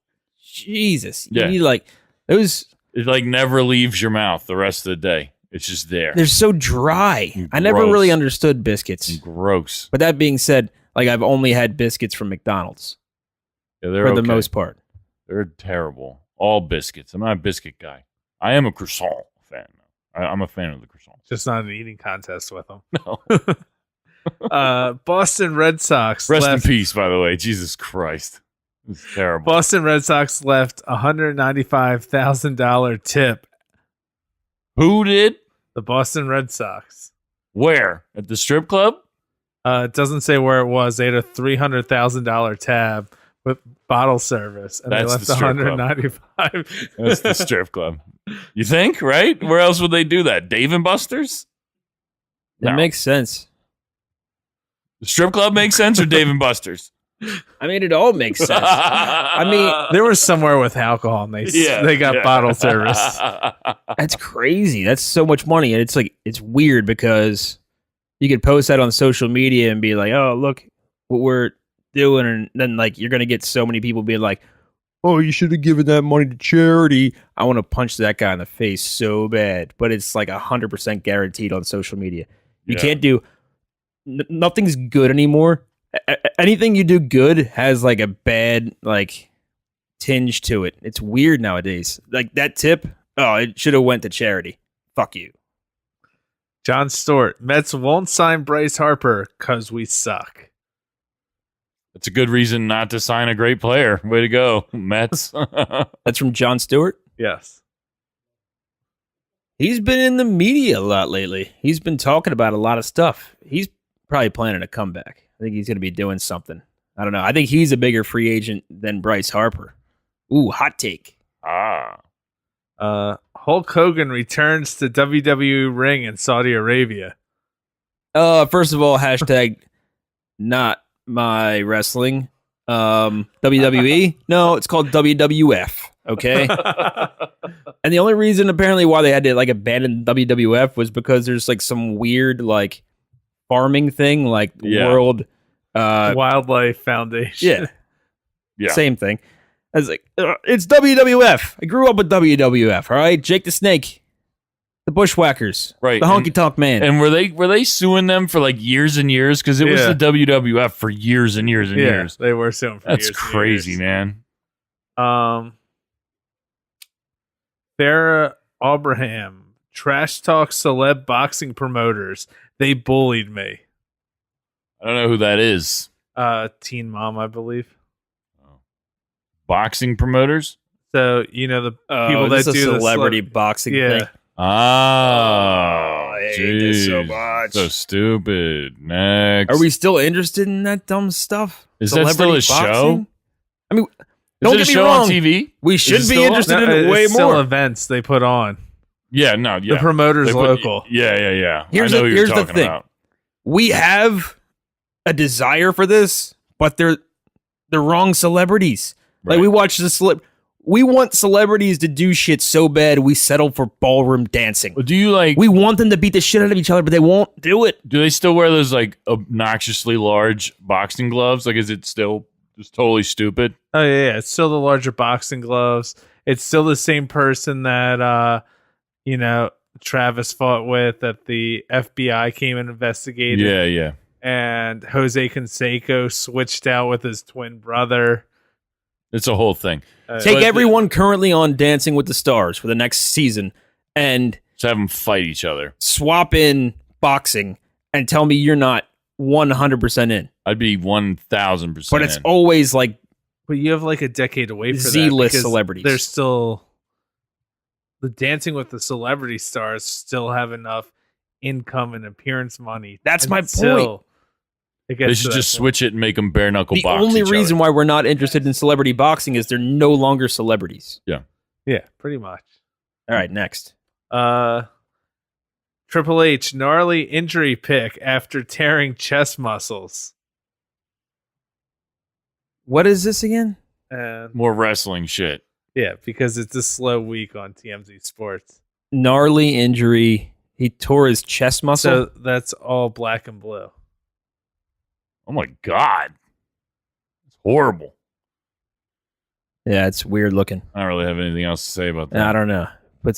Jesus. You Yeah. need like those. It like never leaves your mouth the rest of the day. It's just there. They're so dry. I never Gross. really understood biscuits. Gross. But that being said, like I've only had biscuits from McDonald's Yeah, they're for the okay. most part. They're terrible. All biscuits. I'm not a biscuit guy. I am a croissant fan. I'm a fan of the croissant. Just not an eating contest with him. No. Boston Red Sox Rest left. in peace, by the way. Jesus Christ. It's terrible. Boston Red Sox left $195,000 tip. Who did? The Boston Red Sox. Where? At the strip club? It doesn't say where it was. They had a $300,000 tab with bottle service, and That's they left the strip club. 195. That's the strip club. You think, right? Where else would they do that? Dave and Buster's? It makes sense. The strip club makes sense or Dave and Buster's? I mean, it all makes sense. I mean, They were somewhere with alcohol, and they got bottle service. that's crazy. That's so much money, and it's like it's weird because you could post that on social media and be like, "Oh, look what we're doing," and then like you're gonna get so many people being like, "Oh, you should have given that money to charity." I want to punch that guy in the face so bad, but it's like 100% guaranteed on social media. You Yeah. can't do nothing's good anymore. Anything you do good has like a bad like tinge to it. It's weird nowadays. Like that tip, oh, it should have went to charity. Fuck you. John Stewart. Mets won't sign Bryce Harper because we suck. That's a good reason not to sign a great player. Way to go, Mets. That's from John Stewart. Yes. He's been in the media a lot lately. He's been talking about a lot of stuff. He's probably planning a comeback. I think he's going to be doing something. I don't know. I think he's a bigger free agent than Bryce Harper. Ooh, hot take. Hulk Hogan returns to WWE ring in Saudi Arabia. First of all, hashtag not my wrestling. WWE? No, it's called WWF. Okay. And the only reason apparently why they had to like abandon WWF was because there's like some weird like farming thing, like World Wildlife Foundation. Yeah. Same thing. I was like, it's WWF. I grew up with WWF. All right, Jake the Snake, the Bushwhackers, Right. the Honky Tonk Man. And were they suing them for like years and years? Because it was Yeah. the WWF for years and years and years. They were suing for That's years and crazy, years. man. Farrah Abraham, trash talk celeb boxing promoters. They bullied me. I don't know who that is. Teen Mom, I believe. Boxing promoters? So the people this that is do a celebrity the boxing yeah. thing. Oh, I hate this so jeez. much. So stupid. Next. Are we still interested in that dumb stuff? Is that still a show? I mean, Is don't it a get me show wrong. on TV? We Is should it be still on? interested No, in it way it's still more. events they put on. Yeah, no, yeah. The promoters They put- local. Yeah. Here's I know the- who here's you're the talking thing. about. We have a desire for this, but they're the wrong celebrities. Like Right. we watch the we want celebrities to do shit so bad we settle for ballroom dancing. Well, do you like? We want them to beat the shit out of each other, but they won't do it. Do they still wear those like obnoxiously large boxing gloves? Like, is it still just totally stupid? Oh yeah, it's still the larger boxing gloves. It's still the same person that Travis fought with that the FBI came and investigated. Yeah. And Jose Canseco switched out with his twin brother. It's a whole thing. Take But- everyone currently on Dancing with the Stars for the next season and Just have them fight each other. swap in boxing and tell me you're not 100% in. I'd be 1,000%. But it's in. always like But you have like a decade away from Z-list that because celebrities. There's still the Dancing with the Celebrity Stars still have enough income and appearance money. That's my until point. it gets They to should that just point. switch it and make them bare knuckle the box. only each reason other. why we're not interested in celebrity boxing is they're no longer celebrities. Yeah, pretty much. All right, next. Triple H gnarly injury pick after tearing chest muscles. What is this again? And more wrestling shit. yeah, because it's a slow week on TMZ Sports. Gnarly injury. He tore his chest muscle. So that's all black and blue. Oh my god, it's horrible. Yeah, it's weird looking. I don't really have anything else to say about that. I don't know. I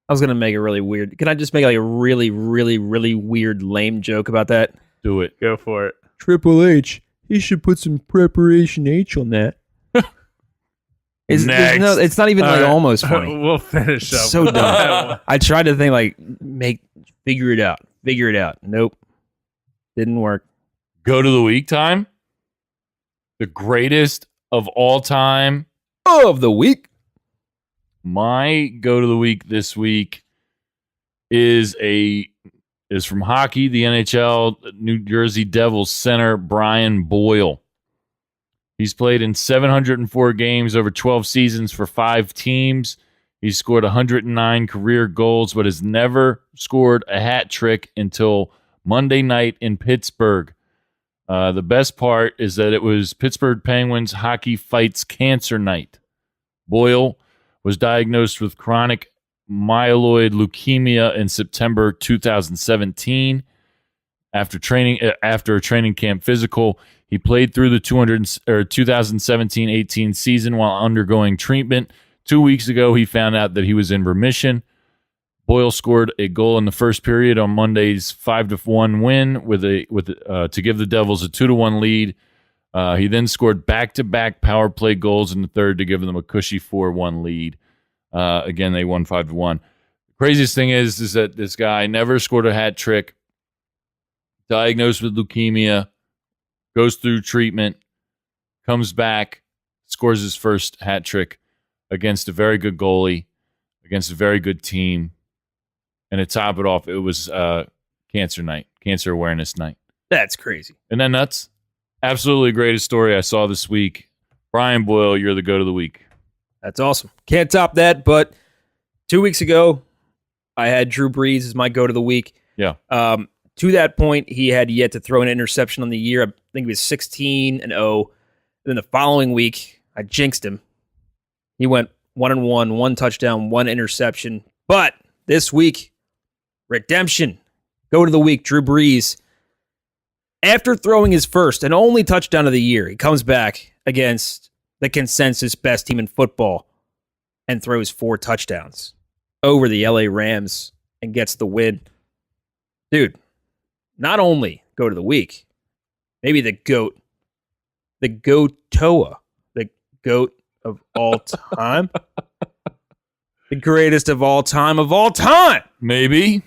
was going to make a really weird. Can I just make like a really, really, really weird, lame joke about that? Do it. Go for it. Triple H. He should put some preparation H on that. Next. It's not even like All right. almost funny. We'll finish up. So with that dumb. one. I tried to think like figure it out. Nope. Didn't work. Go to the week time. The greatest of all time. Of the week. My go to the week this week is from hockey, the NHL, New Jersey Devils center Brian Boyle. He's played in 704 games over 12 seasons for 5 teams. He's scored 109 career goals, but has never scored a hat trick until Monday night in Pittsburgh. The best part is that it was Pittsburgh Penguins Hockey Fights Cancer Night. Boyle was diagnosed with chronic myeloid leukemia in September 2017. After a training camp physical, he played through the 2017-18 season while undergoing treatment. 2 weeks ago, he found out that he was in remission. Boyle scored a goal in the first period on Monday's 5-1 win to give the Devils a 2-1 lead. He then scored back-to-back power play goals in the third to give them a cushy 4-1 lead. Again, they won 5-1. Craziest thing is that this guy never scored a hat trick, diagnosed with leukemia, goes through treatment, comes back, scores his first hat trick against a very good goalie, against a very good team. And to top it off, it was Cancer Awareness Night. That's crazy. Isn't that nuts? Absolutely greatest story I saw this week. Brian Boyle, you're the go to the week. That's awesome. Can't top that, but 2 weeks ago, I had Drew Brees as my go to the week. Yeah. To that point, he had yet to throw an interception on the year. I think he was 16-0. Then the following week, I jinxed him. He went 1-1, 1 touchdown, 1 interception. But this week, redemption. Go to the week, Drew Brees. After throwing his first and only touchdown of the year, he comes back against the consensus best team in football and throws 4 touchdowns over the LA Rams and gets the win. Dude, not only go to the week, maybe the GOAT, the GOAToa, the GOAT of all time, the greatest of all time of all time. Maybe.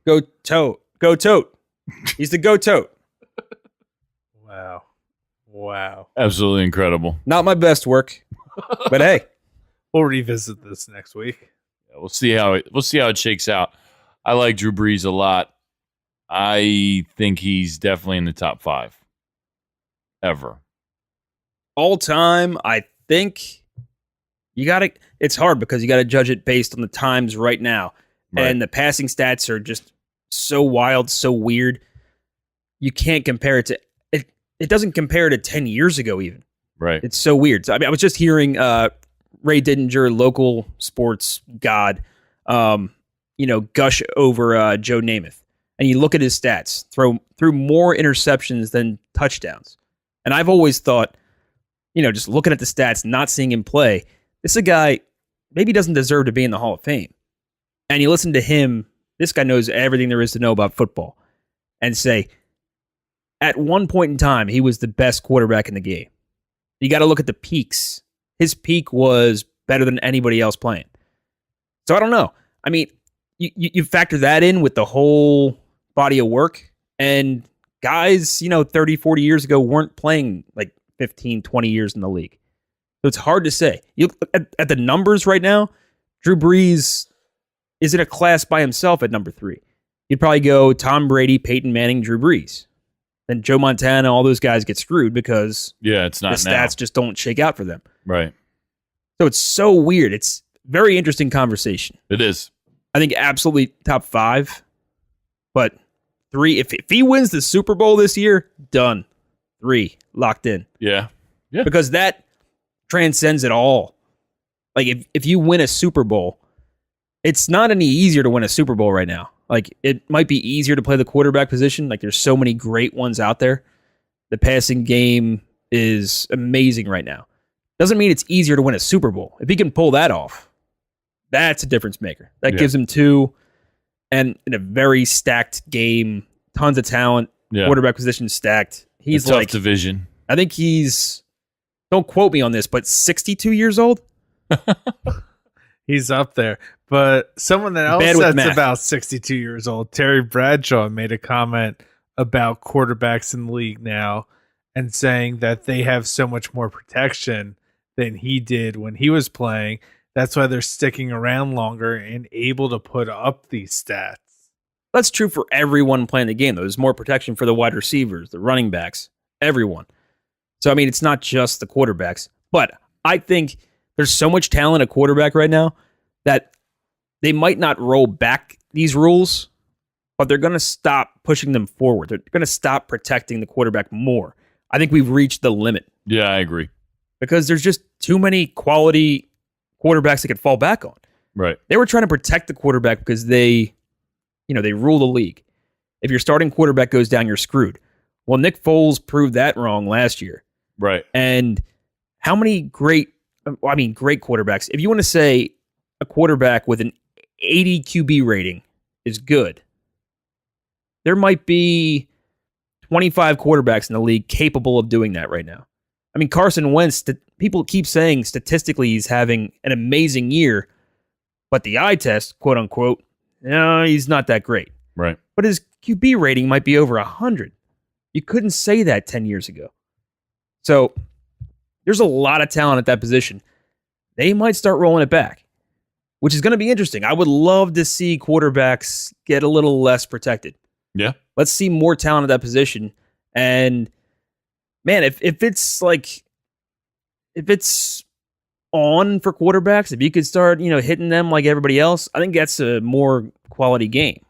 Go tote. He's the go tote. Wow. Absolutely incredible. Not my best work, but hey, We'll revisit this next week. Yeah, we'll see how it shakes out. I like Drew Brees a lot. I think he's definitely in the top 5 ever. all time, I think it's hard because you got to judge it based on the times right now. Right. And the passing stats are just so wild, so weird. You can't compare it to it. It doesn't compare to 10 years ago even. Right. It's so weird. So, I mean, I was just hearing Ray Didinger, local sports god, gush over Joe Namath. And you look at his stats, threw more interceptions than touchdowns. And I've always thought, just looking at the stats, not seeing him play, this is a guy maybe doesn't deserve to be in the Hall of Fame. And you listen to him, this guy knows everything there is to know about football, and say, at one point in time, he was the best quarterback in the game. You got to look at the peaks. His peak was better than anybody else playing. So I don't know. I mean, you factor that in with the whole body of work, and guys, 30, 40 years ago weren't playing like 15, 20 years in the league. So it's hard to say. You look at the numbers right now, Drew Brees is in a class by himself at number 3. You'd probably go Tom Brady, Peyton Manning, Drew Brees. Then Joe Montana, all those guys get screwed because it's not the now. stats just don't shake out for them. Right. So it's so weird. It's a very interesting conversation. It is. I think absolutely top 5, but 3. If he wins the Super Bowl this year, done. 3 locked in. Yeah. Because that transcends it all. Like if you win a Super Bowl, it's not any easier to win a Super Bowl right now. Like it might be easier to play the quarterback position. Like there's so many great ones out there. The passing game is amazing right now. Doesn't mean it's easier to win a Super Bowl. If he can pull that off, that's a difference maker. That gives him 2, and in a very stacked game, tons of talent, quarterback position stacked. He's a tough like division. I think he's, don't quote me on this, but 62 years old. He's up there. But someone else Bad with that's math. about 62 years old, Terry Bradshaw, made a comment about quarterbacks in the league now and saying that they have so much more protection than he did when he was playing. That's why they're sticking around longer and able to put up these stats. That's true for everyone playing the game, though. There's more protection for the wide receivers, the running backs, everyone. So, I mean, it's not just the quarterbacks. But I think there's so much talent at quarterback right now that they might not roll back these rules, but they're going to stop pushing them forward. They're going to stop protecting the quarterback more. I think we've reached the limit Yeah, I agree. because there's just too many quality quarterbacks that could fall back on. Right. They were trying to protect the quarterback because they rule the league. If your starting quarterback goes down, you're screwed. Well, Nick Foles proved that wrong last year. Right. And how many great quarterbacks, if you want to say a quarterback with an 80 QB rating is good, there might be 25 quarterbacks in the league capable of doing that right now. I mean, Carson Wentz, people keep saying statistically he's having an amazing year, but the eye test, quote unquote, he's not that great. Right. But his QB rating might be over 100. You couldn't say that 10 years ago. So there's a lot of talent at that position. They might start rolling it back, which is going to be interesting. I would love to see quarterbacks get a little less protected. Yeah. Let's see more talent at that position. And man, if it's on for quarterbacks, if you could start, hitting them like everybody else, I think that's a more quality game.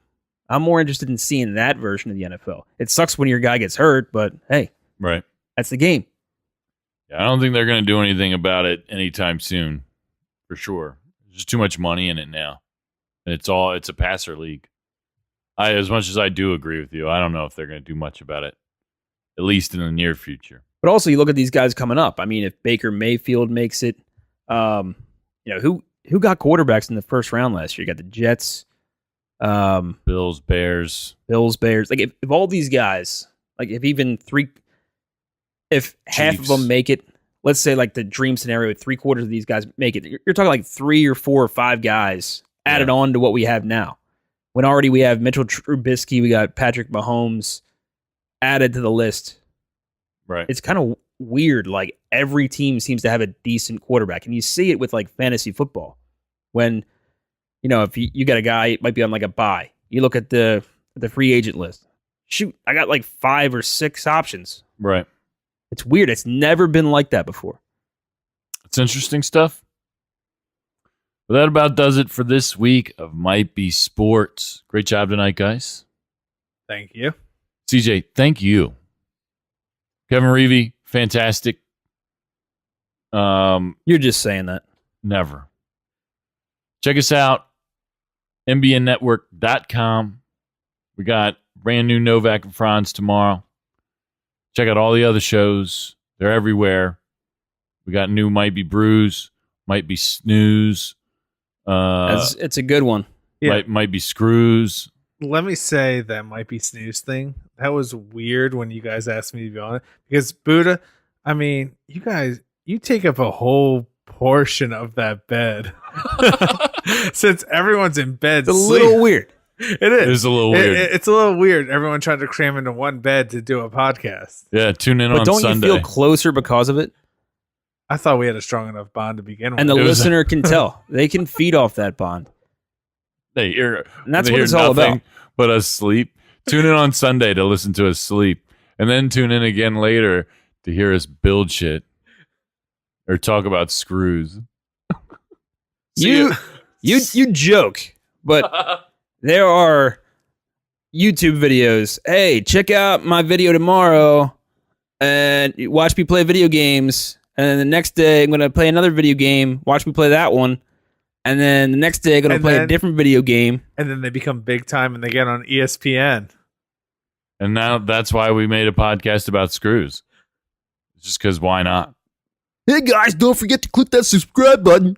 I'm more interested in seeing that version of the NFL. It sucks when your guy gets hurt, but hey, Right. that's the game. Yeah, I don't think they're going to do anything about it anytime soon, for sure. There's just too much money in it now. And it's a passer league. As much as I do agree with you, I don't know if they're going to do much about it, at least in the near future. But also, you look at these guys coming up. I mean, if Baker Mayfield makes it, who got quarterbacks in the first round last year? You got the Jets, Bills, Bears. Like if all these guys, like if half of them make it, let's say like the dream scenario, 3/4 of these guys make it. You're talking like 3 or 4 or 5 guys added on to what we have now. When already we have Mitchell Trubisky, we got Patrick Mahomes added to the list. Right. It's kind of weird. Like every team seems to have a decent quarterback, and you see it with like fantasy football. When if you got a guy, it might be on like a bye. You look at the free agent list. Shoot, I got like 5 or 6 options. Right. It's weird. It's never been like that before. It's interesting stuff. But that about does it for this week of Might Be Sports. Great job tonight, guys. Thank you. CJ, thank you. Kevin Reevy, fantastic. You're just saying that. Never. Check us out, mbnnetwork.com. We got brand new Novak and Franz tomorrow. Check out all the other shows. They're everywhere. We got new Might Be Brews, Might Be Snooze. It's a good one. Yeah. Might Be Screws. Let me say that Might Be Snooze thing. That was weird when you guys asked me to be on it. Because Buddha, I mean, you take up a whole portion of that bed. Since everyone's in bed. It's a little weird. It is. It is a little weird. It's a little weird. Everyone tried to cram into one bed to do a podcast. Yeah, tune in But on don't Sunday. you feel closer because of it? I thought we had a strong enough bond to begin with. And the It was- listener can tell. They can feed off that bond. They hear, And that's they what hear it's all nothing about. But us sleep. Tune in on Sunday to listen to us sleep. And then tune in again later to hear us build shit. Or talk about screws. You joke, but there are YouTube videos. Hey, check out my video tomorrow and watch me play video games. And then the next day, I'm going to play another video game. Watch me play that one. And then the next day, I'm going to And play a then- different video game. And then they become big time and they get on ESPN. And now that's why we made a podcast about screws. Just because why not? Hey, guys, don't forget to click that subscribe button.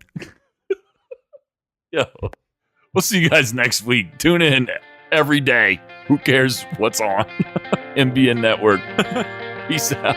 Yo, we'll see you guys next week. Tune in every day. Who cares what's on? MBN Network. Peace out.